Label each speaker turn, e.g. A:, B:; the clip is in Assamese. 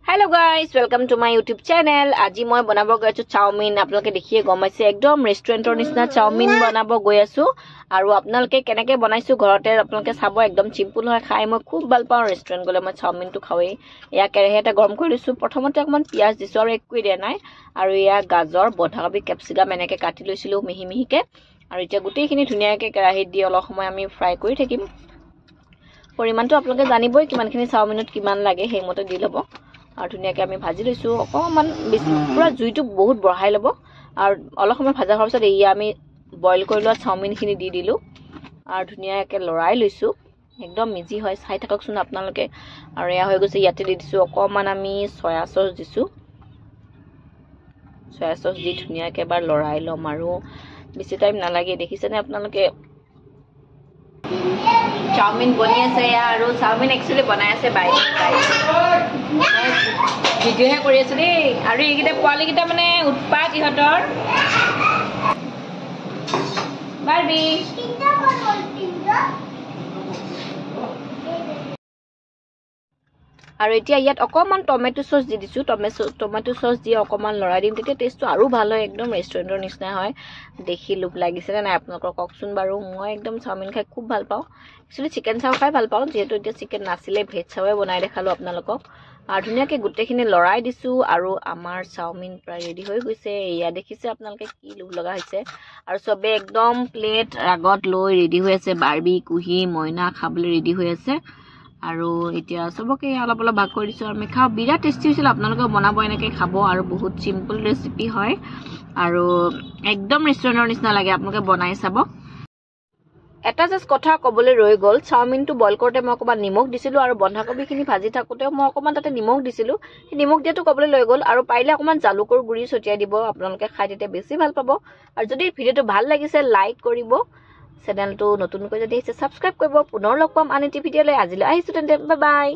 A: Hello guys, welcome to my YouTube channel. আজি মই বনাব গৈ আছো চাওমিন। আপোনালোকে দেখিয়ে গম পাইছে একদম ৰেষ্টুৰেন্টৰ নিচিনা চাওমিন বনাব গৈ আছো আৰু আপোনালোকে কেনেকৈ বনাইছো ঘৰতে আপোনালোকে চাব একদম সিম্পল হয় খাই মই খুব ভাল পাওঁ ৰেষ্টুৰেন্ট গলে মই চাওমিনটো খাওঁই। ইয়া কেৰাহী এটা গৰম কৰি লৈছো প্ৰথমতে অকমান পিয়াজ দিছো আৰু একোৱে দিয়া নাই আৰু ইয়া গাজৰ বন্ধাকবি ক্যাপসিকাম এনেকৈ কাটি লৈছিলো মিহি মিহিকে আৰু এতিয়া গোটেইখিনি ধুনীয়াকৈ কেৰাহীত দি অলপ সময় আমি ফ্ৰাই কৰি থাকিম। পৰিমাণটো আপোনালোকে জানিবই কিমানখিনি চাওমিনত কিমান লাগে সেইমতে দি ল'ব আৰু ধুনীয়াকৈ আমি ভাজি লৈছো অকমান বেছি পুৰা জুইটো বহুত বঢ়াই ল'ব আৰু অলপ সময় ভাজা হোৱাৰ পিছত এয়া আমি বইল কৰি লোৱা চাওমিনখিনি দি দিলো আৰু ধুনীয়াকৈ লৰাই লৈছো একদম মিজি হয় চাই থাককচোন আপোনালোকে আৰু এয়া হৈ গৈছে ইয়াতে দি দিছো অকমান আমি সয়া সস দিছো সয়া সস দি ধুনীয়াকৈ এবাৰ লৰাই ল'ম আৰু বেছি টাইম নালাগে দেখিছেনে আপোনালোকে চাওমিন বনি আছে আৰু চাওমিন একচুয়ালি বনাই আছে বাইৰে ভিডিঅ'হে কৰি আছো দেই আৰু এইকেইটা পোৱালিকেইটা মানে উৎপাত ইহঁতৰ বাৰবি আৰু এতিয়া ইয়াত অকমান টমেটো সস দি দিছো টমেটো সস দি অকমান লৰাই দিম তেতিয়া টেষ্টটো আৰু ভাল হয় একদম ৰেষ্টুৰেন্টৰ নিচিনা হয় দেখি লোভ লাগিছে না আপোনালোকৰ কওকচোন বাৰু মই একদম চাওমিন খাই খুব ভাল পাওঁ একচুয়ালি চিকেন চাও খাই ভাল পাওঁ যেহেতু এতিয়া চিকেন নাছিলে ভেজ চাওয়ে বনাই দেখালো আপোনালোকক আৰু ধুনীয়াকৈ গোটেইখিনি লৰাই দিছো আৰু আমাৰ চাওমিন প্ৰায় ৰেডি হৈ গৈছে এয়া দেখিছে আপোনালোকে কি লোভ লগা হৈছে আৰু সবে একদম প্লেট আগত লৈ ৰেডি হৈ আছে বাৰবি কুহি মইনা খাবলৈ ৰেডি হৈ আছে আৰু এতিয়া সবকে অলপ অলপ ভাগ কৰি দিছো আৰু আমি খাও বিৰাট টেষ্টি হৈছিল আপোনালোকে বনাব এনেকৈ খাব আৰু বহুত সিম্পল ৰেচিপি হয় আৰু একদম ৰেষ্টুৰেন্টৰ নিচিনা লাগে আপোনালোকে বনাই চাব এটা জাস্ট কথা ক'বলৈ ৰৈ গ'ল চাওমিনটো বইল কৰোতে মই অকমান নিমখ দিছিলো আৰু বন্ধাকবিখিনি ভাজি থাকোতে মই অকমান তাতে নিমখ দিছিলো নিমখ দিয়াটো ক'বলৈ লৈ গ'ল আৰু পাৰিলে অকমান জালুকৰ গুড়ি ছটিয়াই দিব আপোনালোকে খাই তেতিয়া বেছি ভাল পাব আৰু যদি ভিডিঅ'টো ভাল লাগিছে লাইক কৰিব চেনেলটো নতুনকৈ যদি আহিছে সাবস্ক্ৰাইব কৰিব পুনৰ লগ পাম আন এটি ভিডিঅ'লৈ আজিলৈ আহিছো তেন্তে বাই বাই